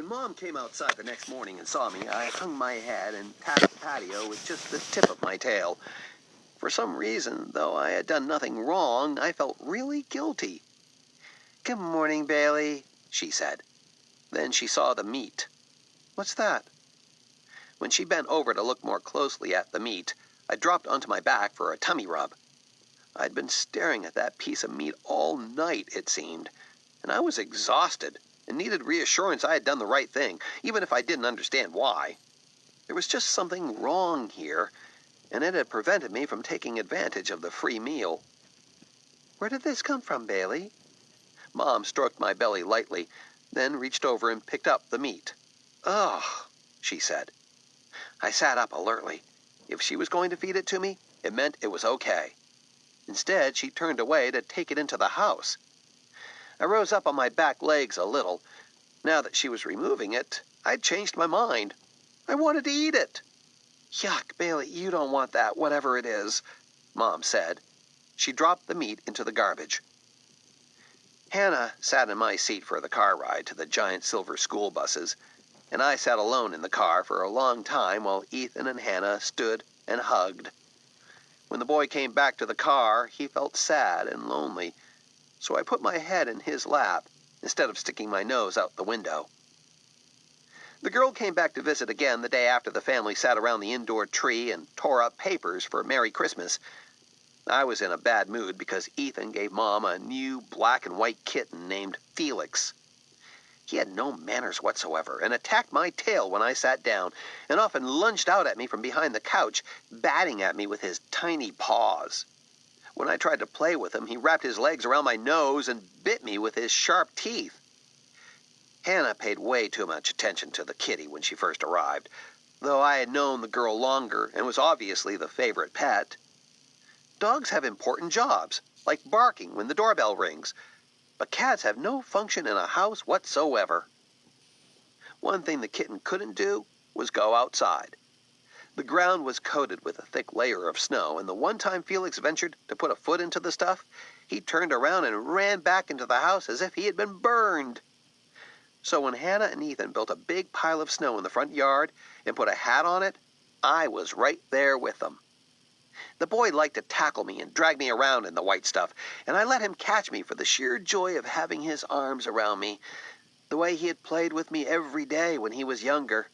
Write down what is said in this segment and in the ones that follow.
When Mom came outside the next morning and saw me, I hung my head and tapped the patio with just the tip of my tail. For some reason, though I had done nothing wrong, I felt really guilty. "Good morning, Bailey," she said. Then she saw the meat. "What's that?" When she bent over to look more closely at the meat, I dropped onto my back for a tummy rub. I'd been staring at that piece of meat all night, it seemed, and I was exhausted and needed reassurance I had done the right thing, even if I didn't understand why. There was just something wrong here, and it had prevented me from taking advantage of the free meal. "Where did this come from, Bailey?" Mom stroked my belly lightly, then reached over and picked up the meat. "Ugh," she said. I sat up alertly. If she was going to feed it to me, it meant it was okay. Instead, she turned away to take it into the house. I rose up on my back legs a little. Now that she was removing it, I'd changed my mind. I wanted to eat it. "Yuck, Bailey, you don't want that, whatever it is," Mom said. She dropped the meat into the garbage. Hannah sat in my seat for the car ride to the giant silver school buses, and I sat alone in the car for a long time while Ethan and Hannah stood and hugged. When the boy came back to the car, he felt sad and lonely, so I put my head in his lap instead of sticking my nose out the window. The girl came back to visit again the day after the family sat around the indoor tree and tore up papers for Merry Christmas. I was in a bad mood because Ethan gave Mom a new black and white kitten named Felix. He had no manners whatsoever and attacked my tail when I sat down and often lunged out at me from behind the couch, batting at me with his tiny paws. When I tried to play with him, he wrapped his legs around my nose and bit me with his sharp teeth. Hannah paid way too much attention to the kitty when she first arrived, though I had known the girl longer and was obviously the favorite pet. Dogs have important jobs, like barking when the doorbell rings, but cats have no function in a house whatsoever. One thing the kitten couldn't do was go outside. The ground was coated with a thick layer of snow, and the one time Felix ventured to put a foot into the stuff, he turned around and ran back into the house as if he had been burned. So when Hannah and Ethan built a big pile of snow in the front yard and put a hat on it, I was right there with them. The boy liked to tackle me and drag me around in the white stuff, and I let him catch me for the sheer joy of having his arms around me, the way he had played with me every day when he was younger.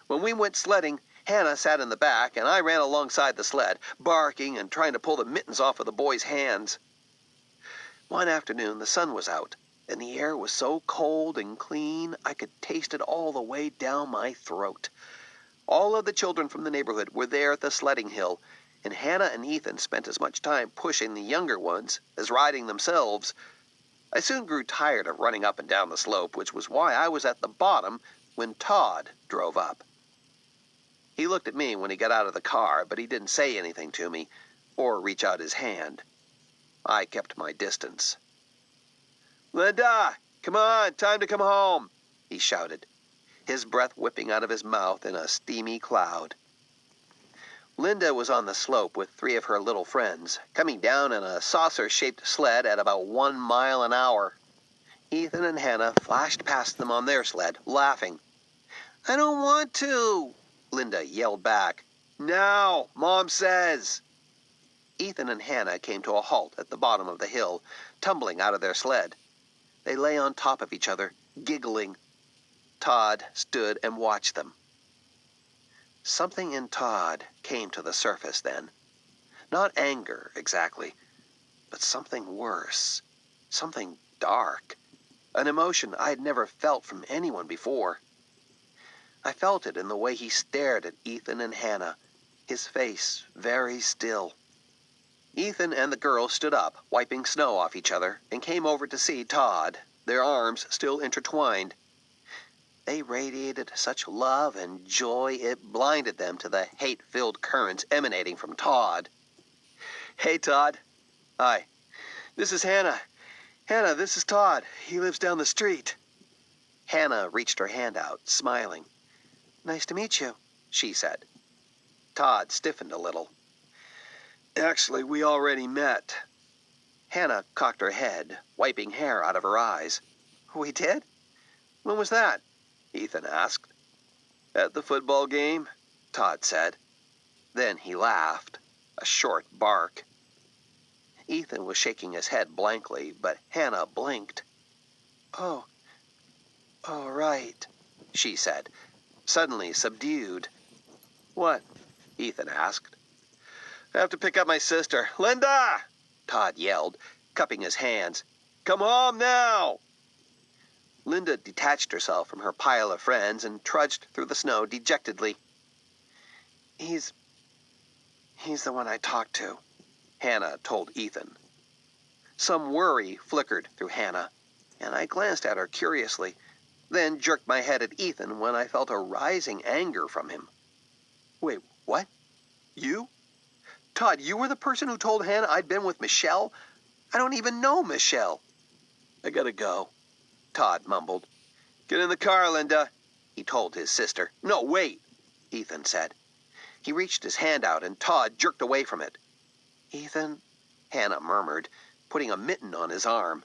When we went sledding, Hannah sat in the back, and I ran alongside the sled, barking and trying to pull the mittens off of the boy's hands. One afternoon, the sun was out, and the air was so cold and clean I could taste it all the way down my throat. All of the children from the neighborhood were there at the sledding hill, and Hannah and Ethan spent as much time pushing the younger ones as riding themselves. I soon grew tired of running up and down the slope, which was why I was at the bottom when Todd drove up. He looked at me when he got out of the car, but he didn't say anything to me or reach out his hand. I kept my distance. "Linda, come on, time to come home," he shouted, his breath whipping out of his mouth in a steamy cloud. Linda was on the slope with 3 of her little friends, coming down in a saucer-shaped sled at about 1 mile an hour. Ethan and Hannah flashed past them on their sled, laughing. "I don't want to," Linda yelled back. "Now, Mom says." Ethan and Hannah came to a halt at the bottom of the hill, tumbling out of their sled. They lay on top of each other, giggling. Todd stood and watched them. Something in Todd came to the surface then. Not anger, exactly, but something worse. Something dark. An emotion I'd never felt from anyone before. I felt it in the way he stared at Ethan and Hannah, his face very still. Ethan and the girl stood up, wiping snow off each other, and came over to see Todd, their arms still intertwined. They radiated such love and joy it blinded them to the hate-filled currents emanating from Todd. "Hey, Todd." "Hi. This is Hannah. Hannah, this is Todd. He lives down the street." Hannah reached her hand out, smiling. "Nice to meet you," she said. Todd stiffened a little. "Actually, we already met." Hannah cocked her head, wiping hair out of her eyes. "We did? When was that?" Ethan asked. At the football game, Todd said. Then he laughed, a short bark. Ethan was shaking his head blankly, but Hannah blinked. Oh, all right, she said, suddenly subdued. What? Ethan asked. I have to pick up my sister. Linda! Todd yelled, cupping his hands. Come home now! Linda detached herself from her pile of friends and trudged through the snow dejectedly. He's the one I talked to, Hannah told Ethan. Some worry flickered through Hannah, and I glanced at her curiously, then jerked my head at Ethan when I felt a rising anger from him. Wait, what? You? Todd, you were the person who told Hannah I'd been with Michelle? I don't even know Michelle. I gotta go, Todd mumbled. Get in the car, Linda, he told his sister. No, wait, Ethan said. He reached his hand out and Todd jerked away from it. Ethan, Hannah murmured, putting a mitten on his arm.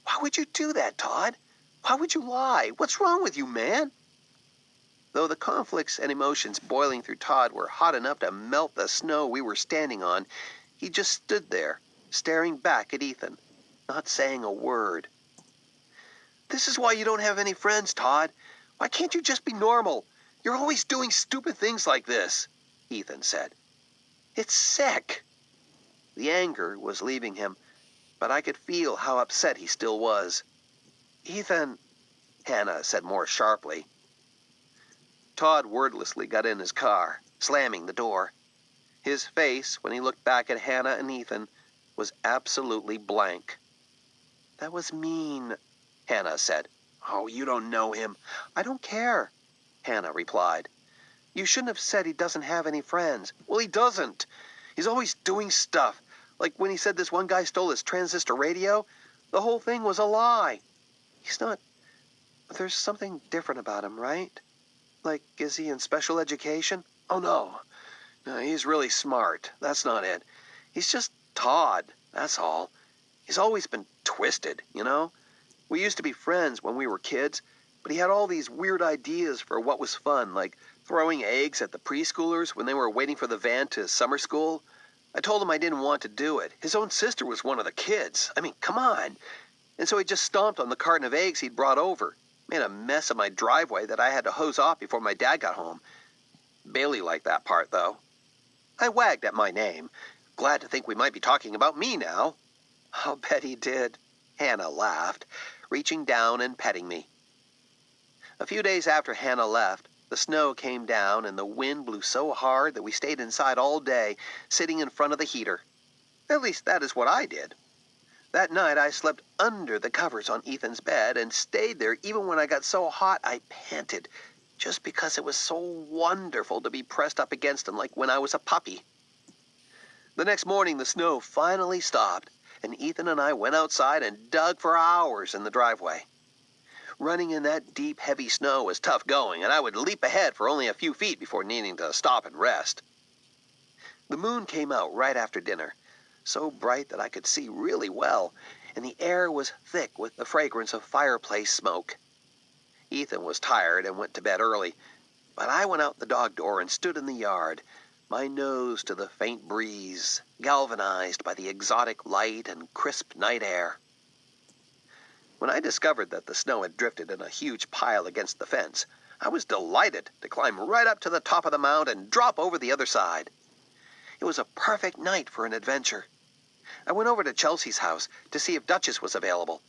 Why would you do that, Todd? Why would you lie? What's wrong with you, man? Though the conflicts and emotions boiling through Todd were hot enough to melt the snow we were standing on, he just stood there, staring back at Ethan, not saying a word. This is why you don't have any friends, Todd. Why can't you just be normal? You're always doing stupid things like this, Ethan said. It's sick. The anger was leaving him, but I could feel how upset he still was. Ethan, Hannah said more sharply. Todd wordlessly got in his car, slamming the door. His face, when he looked back at Hannah and Ethan, was absolutely blank. That was mean, Hannah said. Oh, you don't know him. I don't care, Hannah replied. You shouldn't have said he doesn't have any friends. Well, he doesn't. He's always doing stuff. Like when he said this one guy stole his transistor radio, the whole thing was a lie. He's not... There's something different about him, right? Like, is he in special education? Oh, no. No, he's really smart. That's not it. He's just Todd, that's all. He's always been twisted, you know? We used to be friends when we were kids, but he had all these weird ideas for what was fun, like throwing eggs at the preschoolers when they were waiting for the van to summer school. I told him I didn't want to do it. His own sister was one of the kids. I mean, come on. And so he just stomped on the carton of eggs he'd brought over. Made a mess of my driveway that I had to hose off before my dad got home. Bailey liked that part, though. I wagged at my name, glad to think we might be talking about me now. I'll bet he did. Hannah laughed, reaching down and petting me. A few days after Hannah left, the snow came down and the wind blew so hard that we stayed inside all day, sitting in front of the heater. At least that is what I did. That night I slept under the covers on Ethan's bed and stayed there even when I got so hot I panted, just because it was so wonderful to be pressed up against him like when I was a puppy. The next morning the snow finally stopped, and Ethan and I went outside and dug for hours in the driveway. Running in that deep, heavy snow was tough going, and I would leap ahead for only a few feet before needing to stop and rest. The moon came out right after dinner, so bright that I could see really well, and the air was thick with the fragrance of fireplace smoke. Ethan was tired and went to bed early, but I went out the dog door and stood in the yard, my nose to the faint breeze, galvanized by the exotic light and crisp night air. When I discovered that the snow had drifted in a huge pile against the fence, I was delighted to climb right up to the top of the mound and drop over the other side. It was a perfect night for an adventure. I went over to Chelsea's house to see if Duchess was available,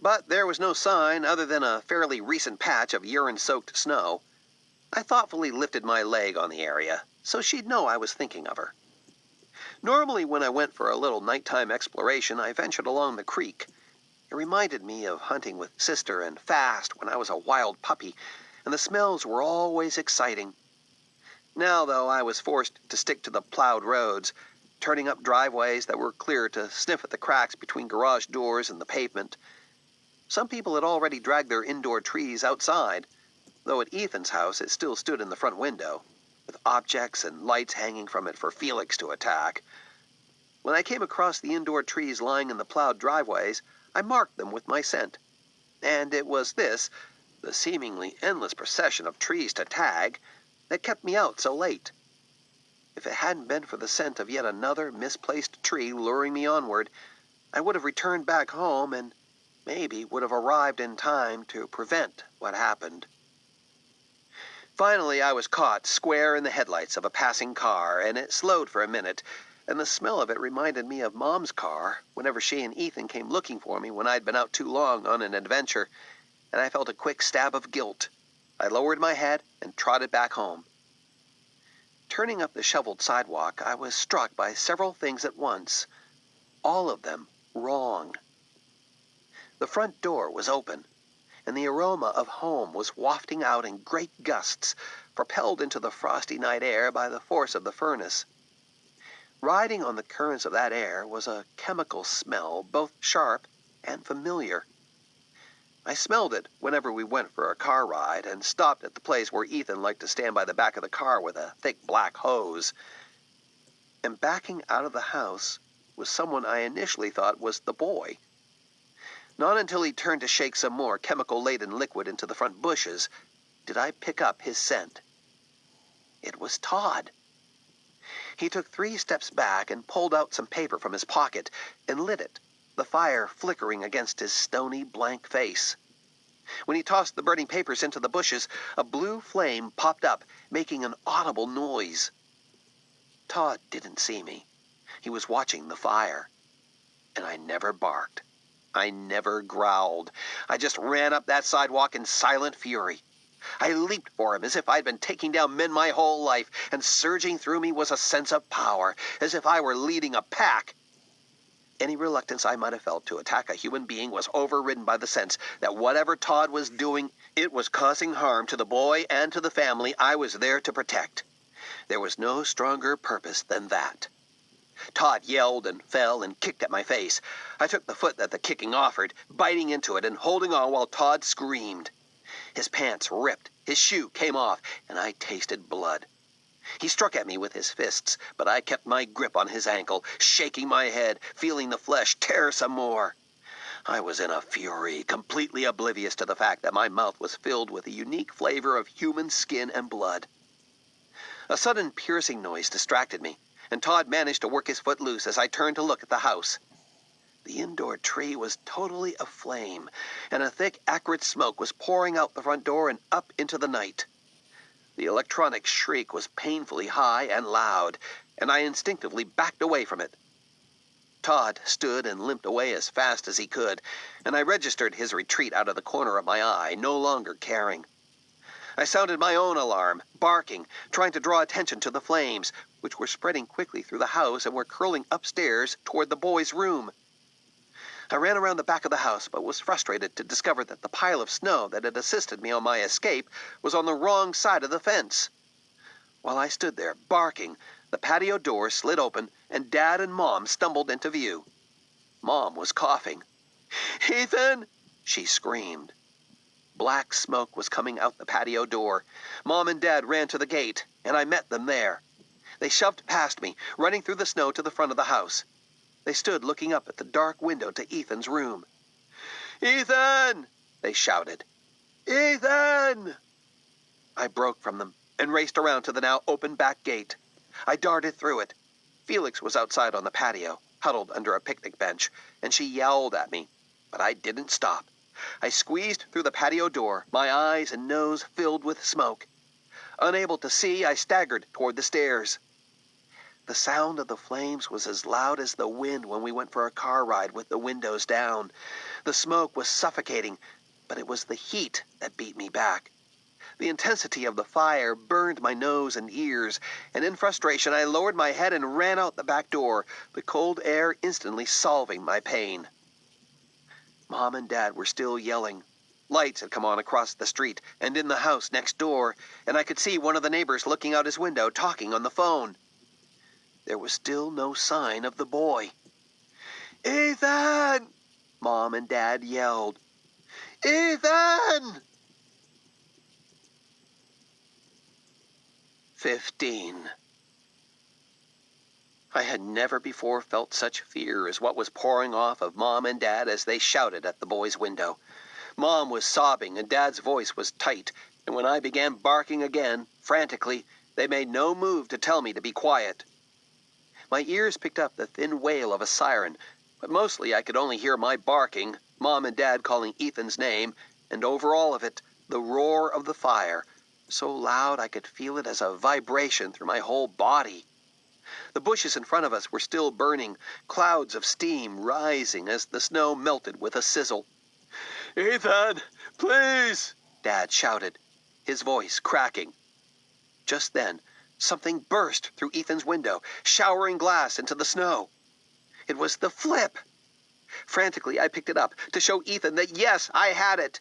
but there was no sign other than a fairly recent patch of urine-soaked snow. I thoughtfully lifted my leg on the area, so she'd know I was thinking of her. Normally when I went for a little nighttime exploration, I ventured along the creek. It reminded me of hunting with Sister and Fast when I was a wild puppy, and the smells were always exciting. Now, though, I was forced to stick to the plowed roads, turning up driveways that were clear to sniff at the cracks between garage doors and the pavement. Some people had already dragged their indoor trees outside, though at Ethan's house it still stood in the front window, with objects and lights hanging from it for Felix to attack. When I came across the indoor trees lying in the plowed driveways, I marked them with my scent. And it was this, the seemingly endless procession of trees to tag that kept me out so late. If it hadn't been for the scent of yet another misplaced tree luring me onward, I would have returned back home and maybe would have arrived in time to prevent what happened. Finally, I was caught square in the headlights of a passing car, and it slowed for a minute, and the smell of it reminded me of Mom's car whenever she and Ethan came looking for me when I'd been out too long on an adventure, and I felt a quick stab of guilt. I lowered my head and trotted back home. Turning up the shoveled sidewalk, I was struck by several things at once, all of them wrong. The front door was open, and the aroma of home was wafting out in great gusts, propelled into the frosty night air by the force of the furnace. Riding on the currents of that air was a chemical smell, both sharp and familiar. I smelled it whenever we went for a car ride and stopped at the place where Ethan liked to stand by the back of the car with a thick black hose. And backing out of the house was someone I initially thought was the boy. Not until he turned to shake some more chemical-laden liquid into the front bushes did I pick up his scent. It was Todd. He took 3 steps back and pulled out some paper from his pocket and lit it, the fire flickering against his stony, blank face. When he tossed the burning papers into the bushes, a blue flame popped up, making an audible noise. Todd didn't see me. He was watching the fire. And I never barked. I never growled. I just ran up that sidewalk in silent fury. I leaped for him as if I'd been taking down men my whole life, and surging through me was a sense of power, as if I were leading a pack. Any reluctance I might have felt to attack a human being was overridden by the sense that whatever Todd was doing, it was causing harm to the boy and to the family I was there to protect. There was no stronger purpose than that. Todd yelled and fell and kicked at my face. I took the foot that the kicking offered, biting into it and holding on while Todd screamed. His pants ripped, his shoe came off, and I tasted blood. He struck at me with his fists, but I kept my grip on his ankle, shaking my head, feeling the flesh tear some more. I was in a fury, completely oblivious to the fact that my mouth was filled with a unique flavor of human skin and blood. A sudden piercing noise distracted me, and Todd managed to work his foot loose as I turned to look at the house. The indoor tree was totally aflame, and a thick, acrid smoke was pouring out the front door and up into the night. The electronic shriek was painfully high and loud, and I instinctively backed away from it. Todd stood and limped away as fast as he could, and I registered his retreat out of the corner of my eye, no longer caring. I sounded my own alarm, barking, trying to draw attention to the flames, which were spreading quickly through the house and were curling upstairs toward the boy's room. I ran around the back of the house, but was frustrated to discover that the pile of snow that had assisted me on my escape was on the wrong side of the fence. While I stood there, barking, the patio door slid open, and Dad and Mom stumbled into view. Mom was coughing. "Ethan!" she screamed. Black smoke was coming out the patio door. Mom and Dad ran to the gate, and I met them there. They shoved past me, running through the snow to the front of the house. They stood looking up at the dark window to Ethan's room. "Ethan!" they shouted. "Ethan!" I broke from them and raced around to the now open back gate. I darted through it. Felix was outside on the patio, huddled under a picnic bench, and she yelled at me, but I didn't stop. I squeezed through the patio door, my eyes and nose filled with smoke. Unable to see, I staggered toward the stairs. The sound of the flames was as loud as the wind when we went for a car ride with the windows down. The smoke was suffocating, but it was the heat that beat me back. The intensity of the fire burned my nose and ears, and in frustration I lowered my head and ran out the back door, the cold air instantly solving my pain. Mom and Dad were still yelling. Lights had come on across the street and in the house next door, and I could see one of the neighbors looking out his window talking on the phone. There was still no sign of the boy. "Ethan!" Mom and Dad yelled. "Ethan!" 15. I had never before felt such fear as what was pouring off of Mom and Dad as they shouted at the boy's window. Mom was sobbing and Dad's voice was tight, and when I began barking again, frantically, they made no move to tell me to be quiet. My ears picked up the thin wail of a siren, but mostly I could only hear my barking, Mom and Dad calling Ethan's name, and over all of it, the roar of the fire, so loud I could feel it as a vibration through my whole body. The bushes in front of us were still burning, clouds of steam rising as the snow melted with a sizzle. "Ethan, please!" Dad shouted, his voice cracking. Just then, something burst through Ethan's window, showering glass into the snow. It was the flip. Frantically, I picked it up to show Ethan that yes, I had it.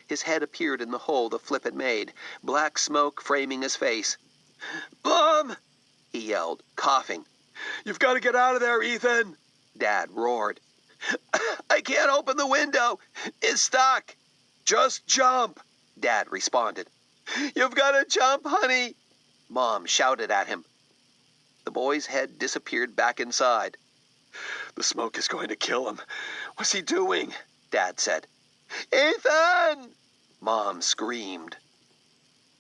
His head appeared in the hole the flip had made, black smoke framing his face. "Mom!" he yelled, coughing. "You've got to get out of there, Ethan!" Dad roared. "I can't open the window. It's stuck." "Just jump," Dad responded. "You've got to jump, honey," Mom shouted at him. The boy's head disappeared back inside. "The smoke is going to kill him. What's he doing?" Dad said. "Ethan!" Mom screamed.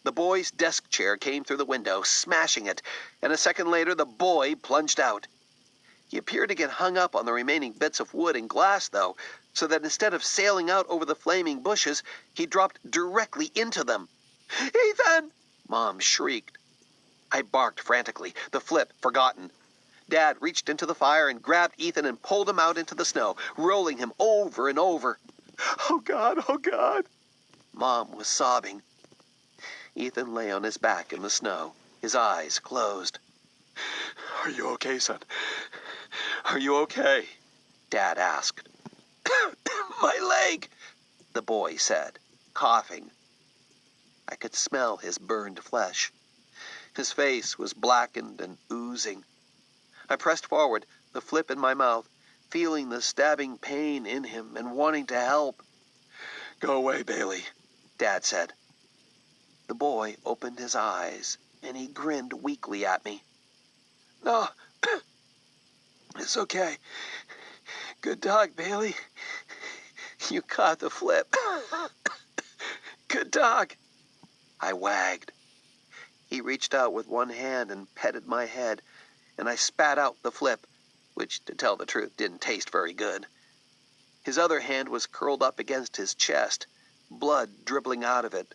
The boy's desk chair came through the window, smashing it, and a second later the boy plunged out. He appeared to get hung up on the remaining bits of wood and glass, though, so that instead of sailing out over the flaming bushes, he dropped directly into them. "Ethan!" Mom shrieked. I barked frantically, the flip forgotten. Dad reached into the fire and grabbed Ethan and pulled him out into the snow, rolling him over and over. "Oh, God, oh, God!" Mom was sobbing. Ethan lay on his back in the snow, his eyes closed. "Are you okay, son? Are you okay?" Dad asked. "My leg," the boy said, coughing. I could smell his burned flesh. His face was blackened and oozing. I pressed forward, the flip in my mouth, feeling the stabbing pain in him and wanting to help. "Go away, Bailey," Dad said. The boy opened his eyes, and he grinned weakly at me. "No, it's okay. Good dog, Bailey. You caught the flip. Good dog." I wagged. He reached out with one hand and petted my head, and I spat out the flip, which, to tell the truth, didn't taste very good. His other hand was curled up against his chest, blood dribbling out of it.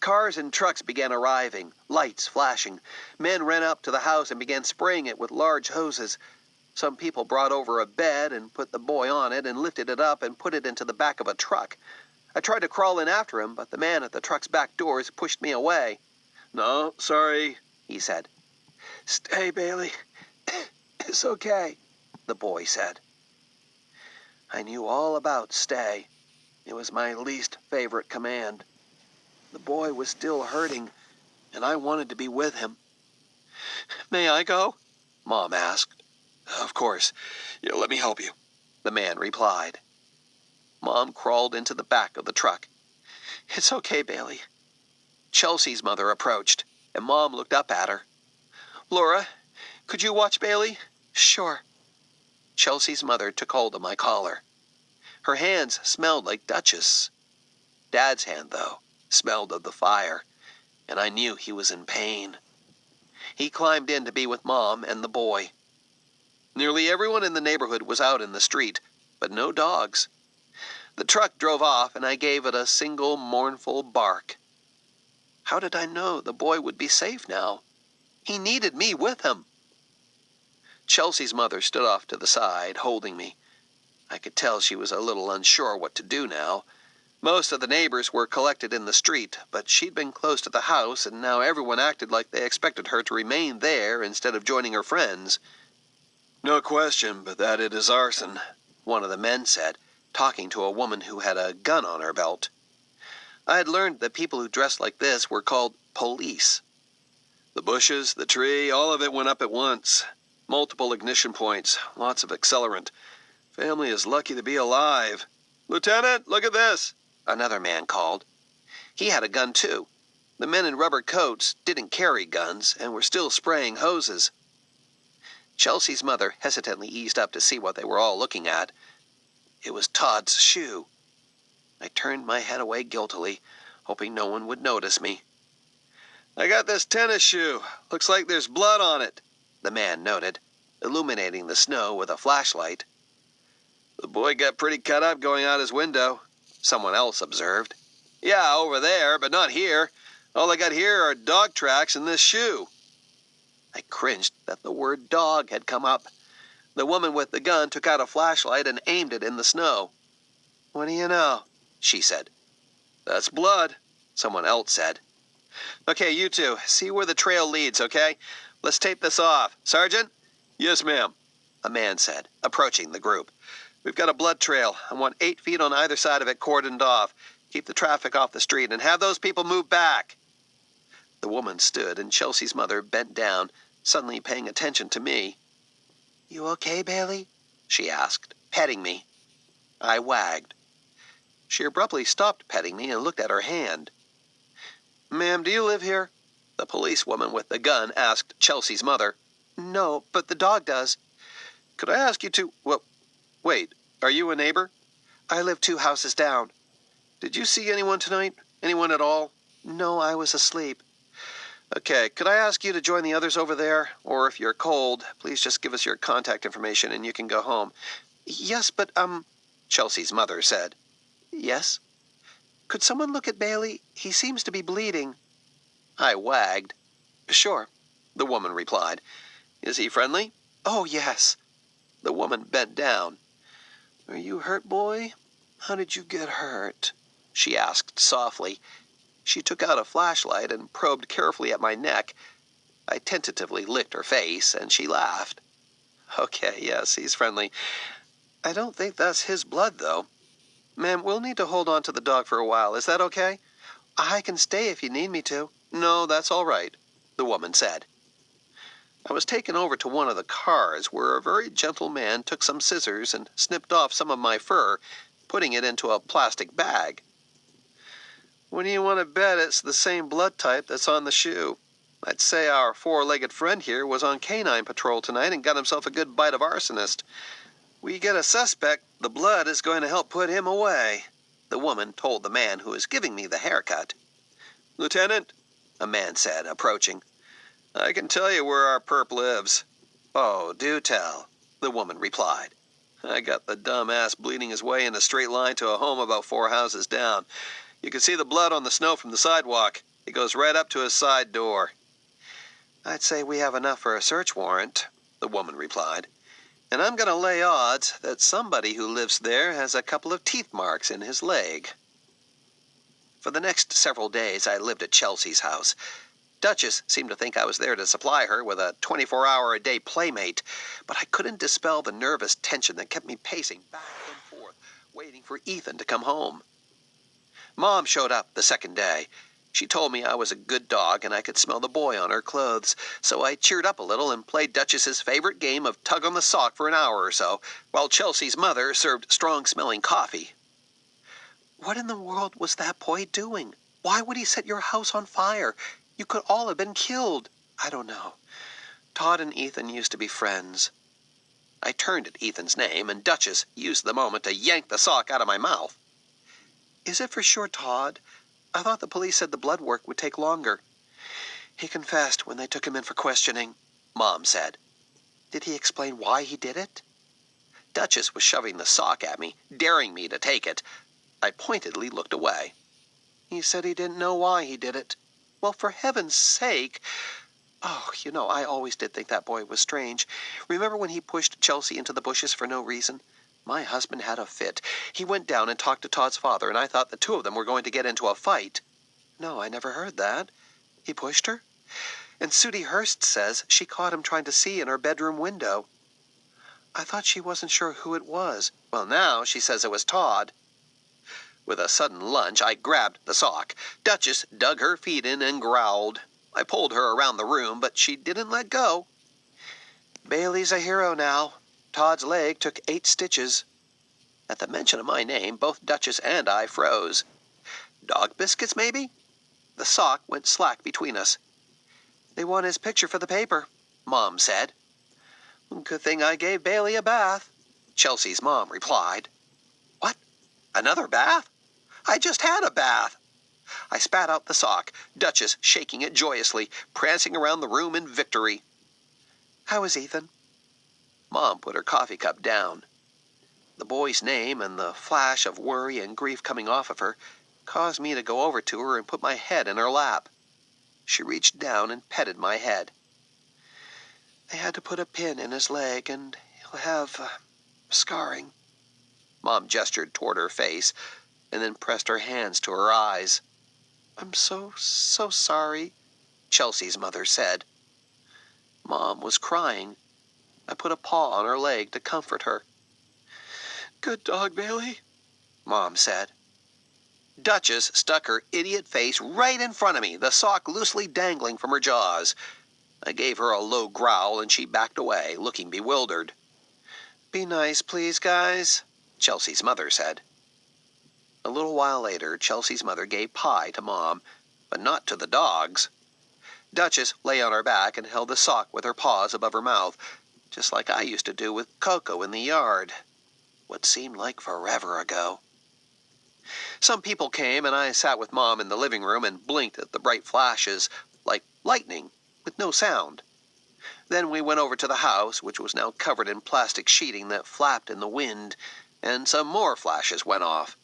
Cars and trucks began arriving, lights flashing. Men ran up to the house and began spraying it with large hoses. Some people brought over a bed and put the boy on it and lifted it up and put it into the back of a truck. I tried to crawl in after him, but the man at the truck's back doors pushed me away. "No, sorry," he said. "Stay, Bailey. It's okay," the boy said. I knew all about stay. It was my least favorite command. The boy was still hurting, and I wanted to be with him. "May I go?" Mom asked. "Of course. Let me help you," the man replied. Mom crawled into the back of the truck. "It's okay, Bailey." Chelsea's mother approached, and Mom looked up at her. "Laura, could you watch Bailey?" "Sure." Chelsea's mother took hold of my collar. Her hands smelled like Duchess. Dad's hand, though, smelled of the fire, and I knew he was in pain. He climbed in to be with Mom and the boy. Nearly everyone in the neighborhood was out in the street, but no dogs. The truck drove off, and I gave it a single mournful bark. How did I know the boy would be safe now? He needed me with him. Chelsea's mother stood off to the side, holding me. I could tell she was a little unsure what to do now. Most of the neighbors were collected in the street, but she'd been close to the house, and now everyone acted like they expected her to remain there instead of joining her friends. "No question but that it is arson," one of the men said, talking to a woman who had a gun on her belt. I had learned that people who dressed like this were called police. "The bushes, the tree, all of it went up at once. Multiple ignition points, lots of accelerant. Family is lucky to be alive. Lieutenant, look at this," another man called. He had a gun too. The men in rubber coats didn't carry guns and were still spraying hoses. Chelsea's mother hesitantly eased up to see what they were all looking at. It was Todd's shoe. I turned my head away guiltily, hoping no one would notice me. "I got this tennis shoe. Looks like there's blood on it," the man noted, illuminating the snow with a flashlight. "The boy got pretty cut up going out his window," someone else observed. "Yeah, over there, but not here. All I got here are dog tracks in this shoe." I cringed that the word dog had come up. The woman with the gun took out a flashlight and aimed it in the snow. "What do you know?" she said. "That's blood," someone else said. "Okay, you two, see where the trail leads, okay? Let's tape this off. Sergeant?" "Yes, ma'am," a man said, approaching the group. "We've got a blood trail. I want 8 feet on either side of it cordoned off. Keep the traffic off the street and have those people move back." The woman stood and Chelsea's mother bent down, suddenly paying attention to me. "You okay, Bailey?" she asked, petting me. I wagged. She abruptly stopped petting me and looked at her hand. "Ma'am, do you live here?" the policewoman with the gun asked Chelsea's mother. "No, but the dog does." "Could I ask you to... Well, wait, are you a neighbor?" "I live 2 houses down." "Did you see anyone tonight? Anyone at all?" "No, I was asleep." "Okay, could I ask you to join the others over there? Or if you're cold, please just give us your contact information and you can go home." "Yes, but, Chelsea's mother said. "Yes?" "Could someone look at Bailey? He seems to be bleeding." I wagged. "Sure," the woman replied. "Is he friendly?" "Oh, yes." The woman bent down. "Are you hurt, boy? How did you get hurt?" she asked softly. She took out a flashlight and probed carefully at my neck. I tentatively licked her face, and she laughed. "Okay, yes, he's friendly. I don't think that's his blood, though. Ma'am, we'll need to hold on to the dog for a while. Is that okay?" "I can stay if you need me to." "No, that's all right," the woman said. I was taken over to one of the cars where a very gentle man took some scissors and snipped off some of my fur, putting it into a plastic bag. "What do you want to bet it's the same blood type that's on the shoe? I'd say our 4-legged friend here was on canine patrol tonight and got himself a good bite of arsonist. We get a suspect, the blood is going to help put him away," the woman told the man who was giving me the haircut. "Lieutenant," a man said, approaching, "I can tell you where our perp lives." "Oh, do tell," the woman replied. "I got the dumb ass bleeding his way in a straight line to a home about 4 houses down. You can see the blood on the snow from the sidewalk. It goes right up to his side door." "I'd say we have enough for a search warrant," the woman replied. "And I'm going to lay odds that somebody who lives there has a couple of teeth marks in his leg." For the next several days, I lived at Chelsea's house. Duchess seemed to think I was there to supply her with a 24-hour-a-day playmate, but I couldn't dispel the nervous tension that kept me pacing back and forth, waiting for Ethan to come home. Mom showed up the second day. She told me I was a good dog and I could smell the boy on her clothes, so I cheered up a little and played Duchess's favorite game of tug on the sock for an hour or so, while Chelsea's mother served strong-smelling coffee. "What in the world was that boy doing? Why would he set your house on fire? You could all have been killed." "I don't know. Todd and Ethan used to be friends." I turned at Ethan's name, and Duchess used the moment to yank the sock out of my mouth. "Is it for sure Todd? I thought the police said the blood work would take longer." "He confessed when they took him in for questioning," Mom said. "Did he explain why he did it?" Duchess was shoving the sock at me, daring me to take it. I pointedly looked away. "He said he didn't know why he did it." "Well, for heaven's sake. Oh, I always did think that boy was strange. Remember when he pushed Chelsea into the bushes for no reason? My husband had a fit. He went down and talked to Todd's father, and I thought the 2 of them were going to get into a fight." "No, I never heard that. He pushed her? And Sudie Hurst says she caught him trying to see in her bedroom window." "I thought she wasn't sure who it was." "Well, now she says it was Todd." With a sudden lunge, I grabbed the sock. Duchess dug her feet in and growled. I pulled her around the room, but she didn't let go. "Bailey's a hero now. Todd's leg took 8 stitches. At the mention of my name, both Duchess and I froze. "Dog biscuits, maybe?" The sock went slack between us. "They want his picture for the paper," Mom said. "Good thing I gave Bailey a bath," Chelsea's mom replied. "What? Another bath?" I just had a bath. I spat out the sock, Duchess shaking it joyously, prancing around the room in victory. How is Ethan? Mom put her coffee cup down. The boy's name and the flash of worry and grief coming off of her caused me to go over to her and put my head in her lap. She reached down and petted my head. They had to put a pin in his leg and he'll have scarring. Mom gestured toward her face and then pressed her hands to her eyes. I'm so sorry, Chelsea's mother said. Mom was crying. I put a paw on her leg to comfort her. Good dog, Bailey, Mom said. Duchess stuck her idiot face right in front of me, the sock loosely dangling from her jaws. I gave her a low growl and she backed away, looking bewildered. Be nice, please, guys, Chelsea's mother said. A little while later, Chelsea's mother gave pie to Mom, but not to the dogs. Duchess lay on her back and held the sock with her paws above her mouth, just like I used to do with Coco in the yard. What seemed like forever ago. Some people came and I sat with Mom in the living room and blinked at the bright flashes, like lightning, with no sound. Then we went over to the house, which was now covered in plastic sheeting that flapped in the wind, and some more flashes went off.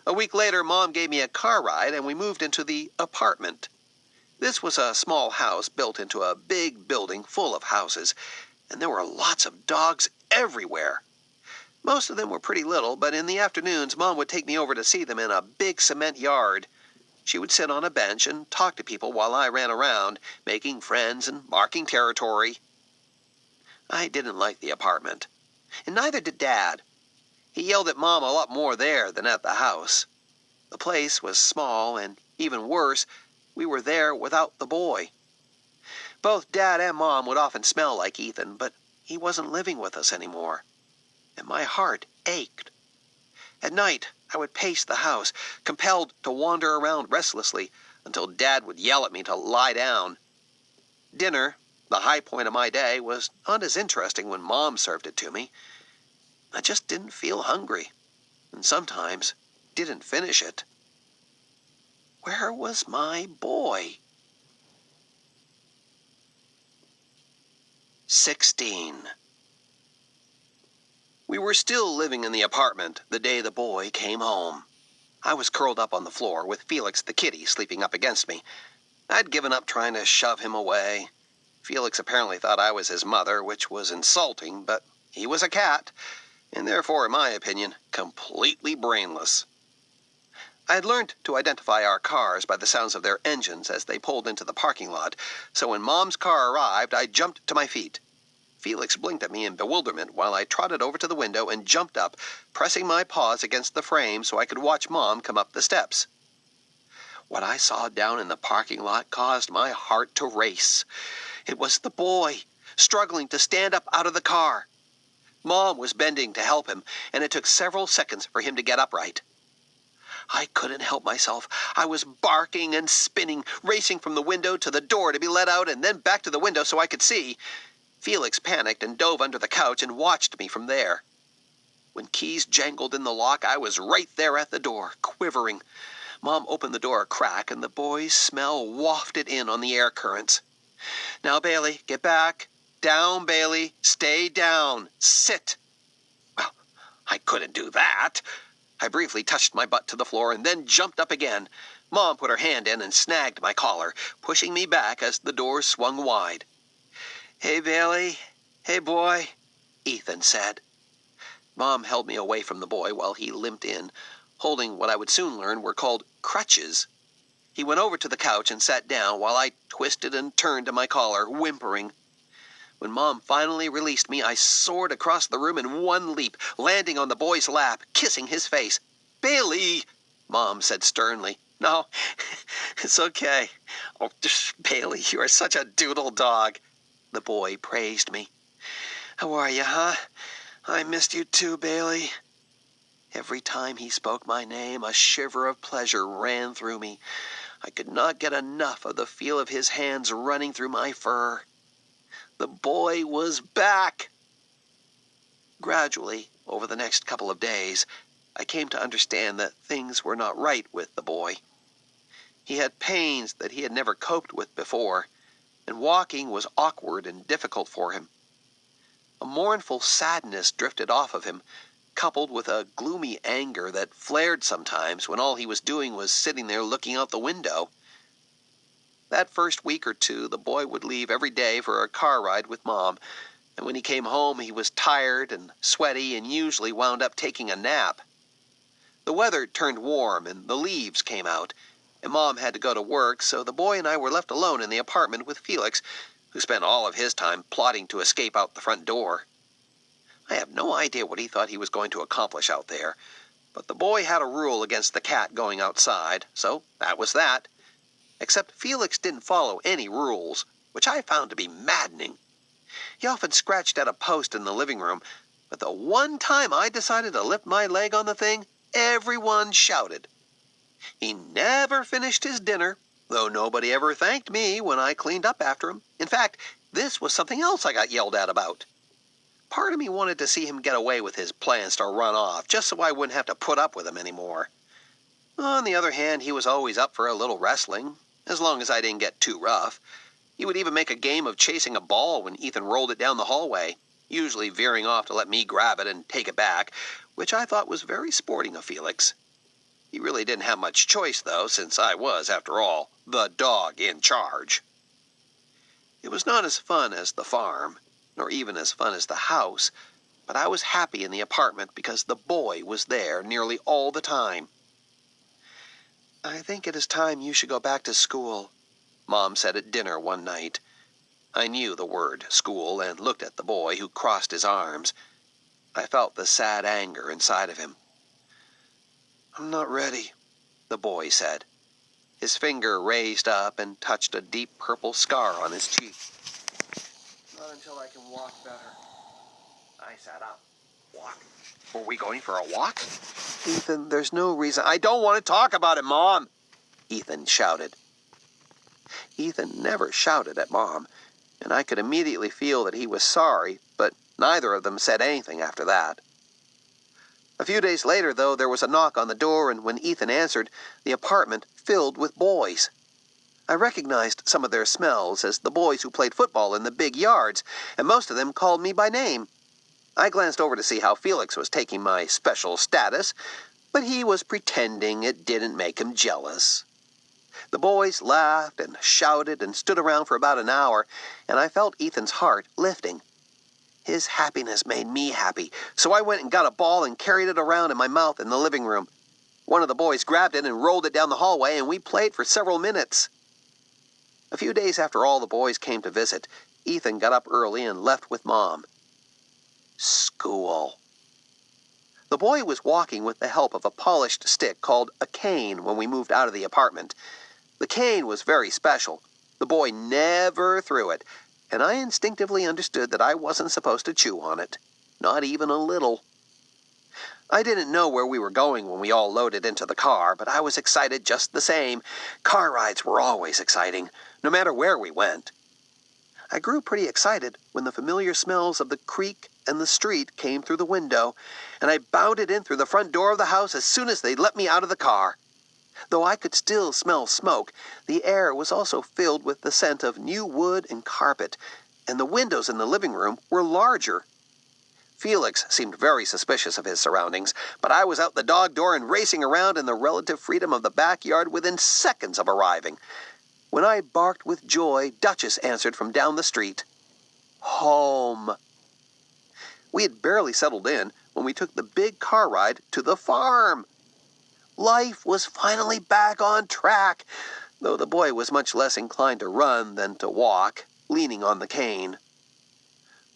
A week later, Mom gave me a car ride and we moved into the apartment. This was a small house built into a big building full of houses, and there were lots of dogs everywhere. Most of them were pretty little, but in the afternoons, Mom would take me over to see them in a big cement yard. She would sit on a bench and talk to people while I ran around, making friends and marking territory. I didn't like the apartment, and neither did Dad. He yelled at Mom a lot more there than at the house. The place was small, and even worse, we were there without the boy. Both Dad and Mom would often smell like Ethan, but he wasn't living with us anymore, and my heart ached. At night, I would pace the house, compelled to wander around restlessly until Dad would yell at me to lie down. Dinner, the high point of my day, was not as interesting when Mom served it to me. I just didn't feel hungry, and sometimes didn't finish it. Where was my boy? 16. We were still living in the apartment the day the boy came home. I was curled up on the floor with Felix the kitty sleeping up against me. I'd given up trying to shove him away. Felix apparently thought I was his mother, which was insulting, but he was a cat, and therefore, in my opinion, completely brainless. I had learned to identify our cars by the sounds of their engines as they pulled into the parking lot, so when Mom's car arrived, I jumped to my feet. Felix blinked at me in bewilderment while I trotted over to the window and jumped up, pressing my paws against the frame so I could watch Mom come up the steps. What I saw down in the parking lot caused my heart to race. It was the boy, struggling to stand up out of the car. Mom was bending to help him, and it took several seconds for him to get upright. I couldn't help myself. I was barking and spinning, racing from the window to the door to be let out and then back to the window so I could see. Felix panicked and dove under the couch and watched me from there. When keys jangled in the lock, I was right there at the door, quivering. Mom opened the door a crack, and the boy's smell wafted in on the air currents. Now, Bailey, get back. Down, Bailey. Stay down. Sit. Well, I couldn't do that. I briefly touched my butt to the floor and then jumped up again. Mom put her hand in and snagged my collar, pushing me back as the door swung wide. Hey, Bailey. Hey, boy, Ethan said. Mom held me away from the boy while he limped in, holding what I would soon learn were called crutches. He went over to the couch and sat down while I twisted and turned to my collar, whimpering. When Mom finally released me, I soared across the room in one leap, landing on the boy's lap, kissing his face. Bailey, Mom said sternly. No, it's okay. Oh, Bailey, you are such a doodle dog. The boy praised me. How are you, huh? I missed you too, Bailey. Every time he spoke my name, a shiver of pleasure ran through me. I could not get enough of the feel of his hands running through my fur. The boy was back. Gradually, over the next couple of days, I came to understand that things were not right with the boy. He had pains that he had never coped with before, and walking was awkward and difficult for him. A mournful sadness drifted off of him, coupled with a gloomy anger that flared sometimes when all he was doing was sitting there looking out the window. That first week or two, the boy would leave every day for a car ride with Mom, and when he came home he was tired and sweaty and usually wound up taking a nap. The weather turned warm and the leaves came out, and Mom had to go to work, so the boy and I were left alone in the apartment with Felix, who spent all of his time plotting to escape out the front door. I have no idea what he thought he was going to accomplish out there, but the boy had a rule against the cat going outside, so that was that. Except Felix didn't follow any rules, which I found to be maddening. He often scratched at a post in the living room, but the one time I decided to lift my leg on the thing, everyone shouted. He never finished his dinner, though nobody ever thanked me when I cleaned up after him. In fact, this was something else I got yelled at about. Part of me wanted to see him get away with his plans to run off, just so I wouldn't have to put up with him anymore. On the other hand, he was always up for a little wrestling, as long as I didn't get too rough. He would even make a game of chasing a ball when Ethan rolled it down the hallway, usually veering off to let me grab it and take it back, which I thought was very sporting of Felix. He really didn't have much choice, though, since I was, after all, the dog in charge. It was not as fun as the farm, nor even as fun as the house, but I was happy in the apartment because the boy was there nearly all the time. "I think it is time you should go back to school," Mom said at dinner one night. I knew the word school and looked at the boy, who crossed his arms. I felt the sad anger inside of him. "I'm not ready," the boy said. His finger raised up and touched a deep purple scar on his cheek. "Not until I can walk better." I sat up. Walk? Were we going for a walk? "Ethan, there's no reason—" "I don't want to talk about it, Mom!" Ethan shouted. Ethan never shouted at Mom, and I could immediately feel that he was sorry, but neither of them said anything after that. A few days later, though, there was a knock on the door, and when Ethan answered, the apartment filled with boys. I recognized some of their smells as the boys who played football in the big yards, and most of them called me by name. I glanced over to see how Felix was taking my special status, but he was pretending it didn't make him jealous. The boys laughed and shouted and stood around for about an hour, and I felt Ethan's heart lifting. His happiness made me happy, so I went and got a ball and carried it around in my mouth in the living room. One of the boys grabbed it and rolled it down the hallway, and we played for several minutes. A few days after all the boys came to visit, Ethan got up early and left with Mom. School. The boy was walking with the help of a polished stick called a cane when we moved out of the apartment. The cane was very special. The boy never threw it, and I instinctively understood that I wasn't supposed to chew on it. Not even a little. I didn't know where we were going when we all loaded into the car, but I was excited just the same. Car rides were always exciting, no matter where we went. I grew pretty excited when the familiar smells of the creek and the street came through the window, and I bounded in through the front door of the house as soon as they'd let me out of the car. Though I could still smell smoke, the air was also filled with the scent of new wood and carpet, and the windows in the living room were larger. Felix seemed very suspicious of his surroundings, but I was out the dog door and racing around in the relative freedom of the backyard within seconds of arriving. When I barked with joy, Duchess answered from down the street. Home. We had barely settled in when we took the big car ride to the farm. Life was finally back on track, though the boy was much less inclined to run than to walk, leaning on the cane.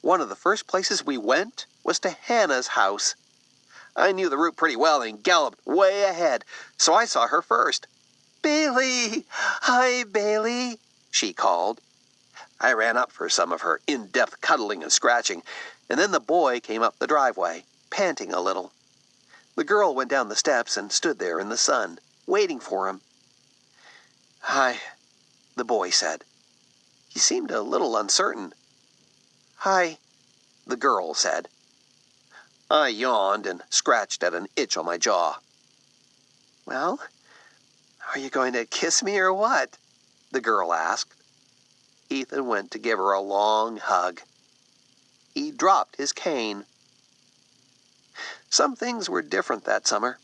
One of the first places we went was to Hannah's house. I knew the route pretty well and galloped way ahead, so I saw her first. "Bailey! Hi, Bailey!" she called. I ran up for some of her in-depth cuddling and scratching, and then the boy came up the driveway, panting a little. The girl went down the steps and stood there in the sun, waiting for him. "Hi," the boy said. He seemed a little uncertain. "Hi," the girl said. I yawned and scratched at an itch on my jaw. "Well, are you going to kiss me or what?" the girl asked. Ethan went to give her a long hug. He dropped his cane. Some things were different that summer.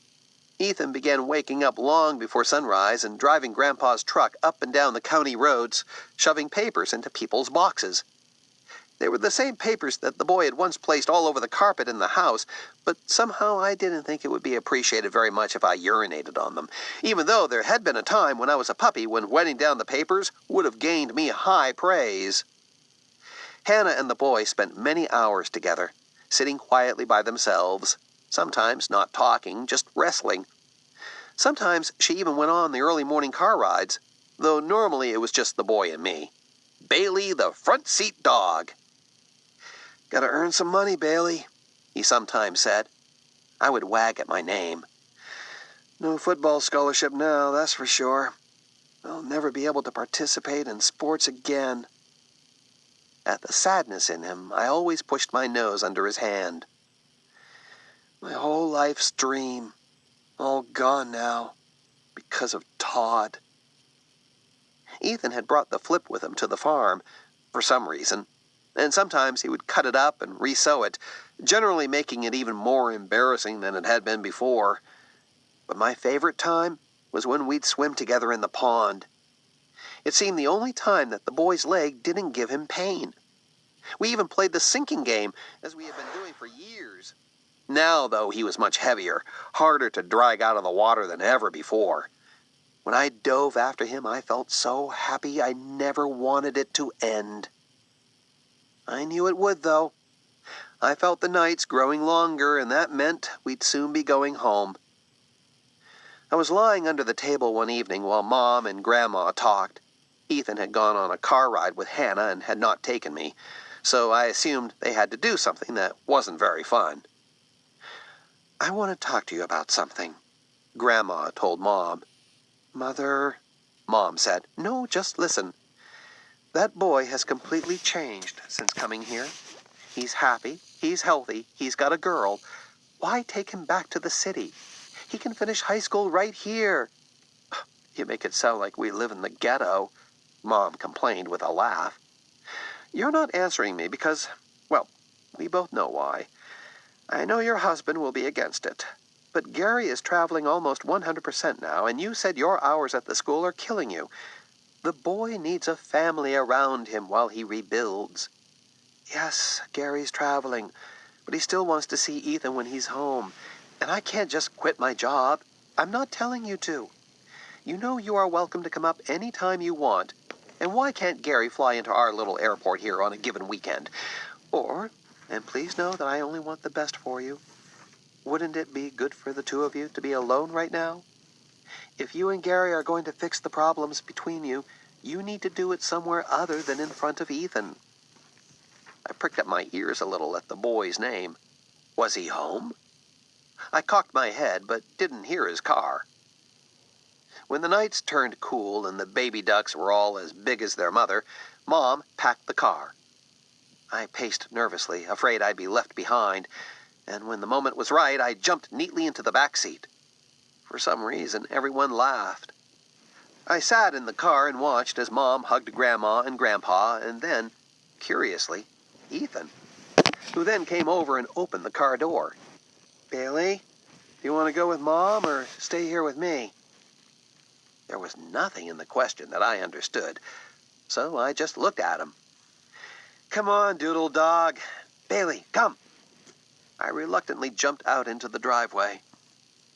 Ethan began waking up long before sunrise and driving Grandpa's truck up and down the county roads, shoving papers into people's boxes. They were the same papers that the boy had once placed all over the carpet in the house, but somehow I didn't think it would be appreciated very much if I urinated on them, even though there had been a time when I was a puppy when wetting down the papers would have gained me high praise. Hannah and the boy spent many hours together, sitting quietly by themselves, sometimes not talking, just wrestling. Sometimes she even went on the early morning car rides, though normally it was just the boy and me. Bailey, the front seat dog. "Gotta earn some money, Bailey," he sometimes said. I would wag at my name. "No football scholarship now, that's for sure. I'll never be able to participate in sports again." At the sadness in him, I always pushed my nose under his hand. My whole life's dream, all gone now, because of Todd. Ethan had brought the flip with him to the farm, for some reason, and sometimes he would cut it up and re-sew it, generally making it even more embarrassing than it had been before. But my favorite time was when we'd swim together in the pond. It seemed the only time that the boy's leg didn't give him pain. We even played the sinking game, as we had been doing for years. Now, though, he was much heavier, harder to drag out of the water than ever before. When I dove after him, I felt so happy I never wanted it to end. I knew it would, though. I felt the nights growing longer, and that meant we'd soon be going home. I was lying under the table one evening while Mom and Grandma talked. Ethan had gone on a car ride with Hannah and had not taken me, so I assumed they had to do something that wasn't very fun. "I want to talk to you about something," Grandma told Mom. "Mother," Mom said. "No, just listen. That boy has completely changed since coming here. He's happy, he's healthy, he's got a girl. Why take him back to the city? He can finish high school right here." "You make it sound like we live in the ghetto," Mom complained with a laugh. "You're not answering me because, well, we both know why. I know your husband will be against it. But Gary is traveling almost 100% now, and you said your hours at the school are killing you. The boy needs a family around him while he rebuilds." "Yes, Gary's traveling, but he still wants to see Ethan when he's home. And I can't just quit my job. I'm not telling you to. You know you are welcome to come up any time you want. And why can't Gary fly into our little airport here on a given weekend? Or, and please know that I only want the best for you, wouldn't it be good for the two of you to be alone right now? If you and Gary are going to fix the problems between you, you need to do it somewhere other than in front of Ethan." I pricked up my ears a little at the boy's name. Was he home? I cocked my head, but didn't hear his car. When the nights turned cool and the baby ducks were all as big as their mother, Mom packed the car. I paced nervously, afraid I'd be left behind, and when the moment was right, I jumped neatly into the back seat. For some reason, everyone laughed. I sat in the car and watched as Mom hugged Grandma and Grandpa, and then, curiously, Ethan, who then came over and opened the car door. "Bailey, do you want to go with Mom or stay here with me?" There was nothing in the question that I understood, so I just looked at him. "Come on, doodle dog. Bailey, come." I reluctantly jumped out into the driveway.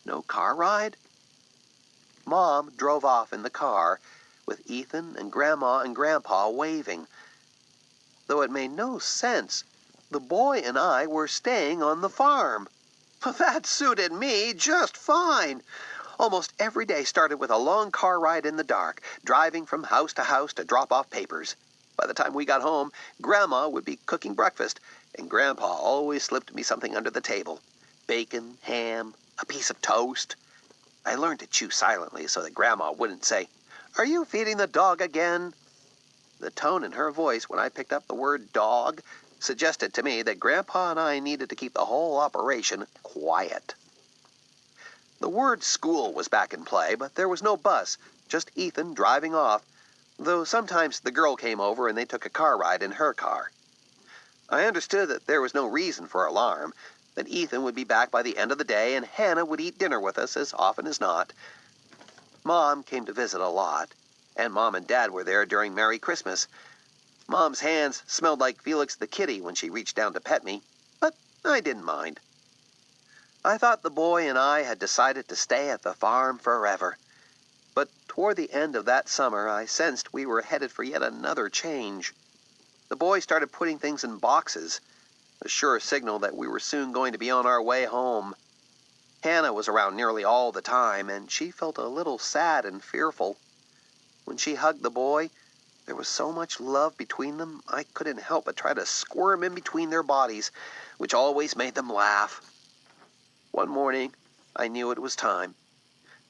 No car ride? Mom drove off in the car, with Ethan and Grandma and Grandpa waving. Though it made no sense, the boy and I were staying on the farm. That suited me just fine. Almost every day started with a long car ride in the dark, driving from house to house to drop off papers. By the time we got home, Grandma would be cooking breakfast, and Grandpa always slipped me something under the table. Bacon, ham, a piece of toast. I learned to chew silently so that Grandma wouldn't say, "Are you feeding the dog again?" The tone in her voice when I picked up the word dog suggested to me that Grandpa and I needed to keep the whole operation quiet. The word school was back in play, but there was no bus, just Ethan driving off, though sometimes the girl came over and they took a car ride in her car. I understood that there was no reason for alarm, that Ethan would be back by the end of the day and Hannah would eat dinner with us as often as not. Mom came to visit a lot, and Mom and Dad were there during Merry Christmas. Mom's hands smelled like Felix the kitty when she reached down to pet me, but I didn't mind. I thought the boy and I had decided to stay at the farm forever. But toward the end of that summer, I sensed we were headed for yet another change. The boy started putting things in boxes, a sure signal that we were soon going to be on our way home. Hannah was around nearly all the time, and she felt a little sad and fearful. When she hugged the boy, there was so much love between them, I couldn't help but try to squirm in between their bodies, which always made them laugh. One morning, I knew it was time.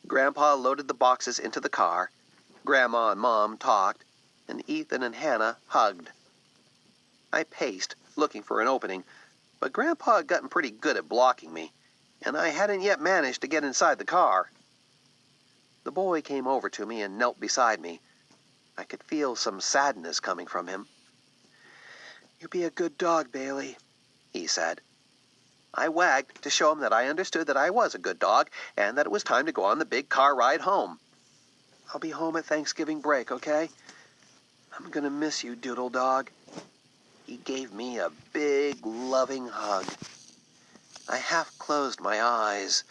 Grandpa loaded the boxes into the car, Grandma and Mom talked, and Ethan and Hannah hugged. I paced, looking for an opening, but Grandpa had gotten pretty good at blocking me, and I hadn't yet managed to get inside the car. The boy came over to me and knelt beside me. I could feel some sadness coming from him. "You be a good dog, Bailey," he said. I wagged to show him that I understood that I was a good dog and that it was time to go on the big car ride home. "I'll be home at Thanksgiving break, okay? I'm gonna miss you, Doodle Dog." He gave me a big, loving hug. I half closed my eyes.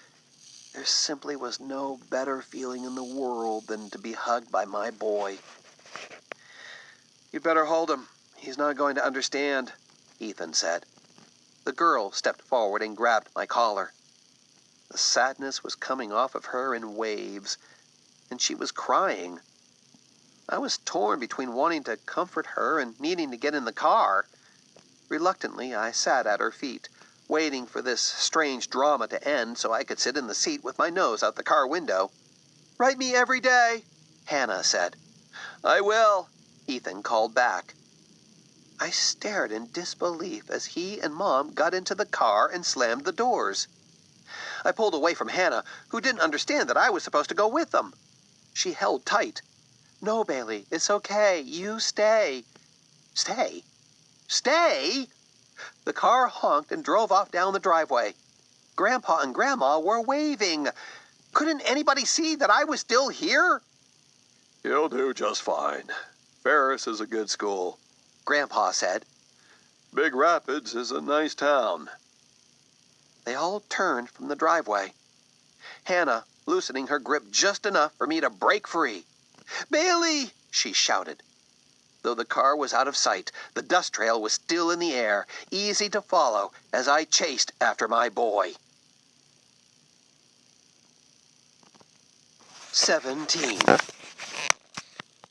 There simply was no better feeling in the world than to be hugged by my boy. "You'd better hold him. He's not going to understand," Ethan said. The girl stepped forward and grabbed my collar. The sadness was coming off of her in waves, and she was crying. I was torn between wanting to comfort her and needing to get in the car. Reluctantly, I sat at her feet, waiting for this strange drama to end so I could sit in the seat with my nose out the car window. "Write me every day," Hannah said. "I will," Ethan called back. I stared in disbelief as he and Mom got into the car and slammed the doors. I pulled away from Hannah, who didn't understand that I was supposed to go with them. She held tight. "No, Bailey, it's okay. You stay." "Stay? Stay?" The car honked and drove off down the driveway. Grandpa and Grandma were waving. Couldn't anybody see that I was still here? "You'll do just fine. Ferris is a good school," Grandpa said. "Big Rapids is a nice town." They all turned from the driveway, Hannah loosening her grip just enough for me to break free. "Bailey!" she shouted. Though the car was out of sight, the dust trail was still in the air, easy to follow as I chased after my boy. 17.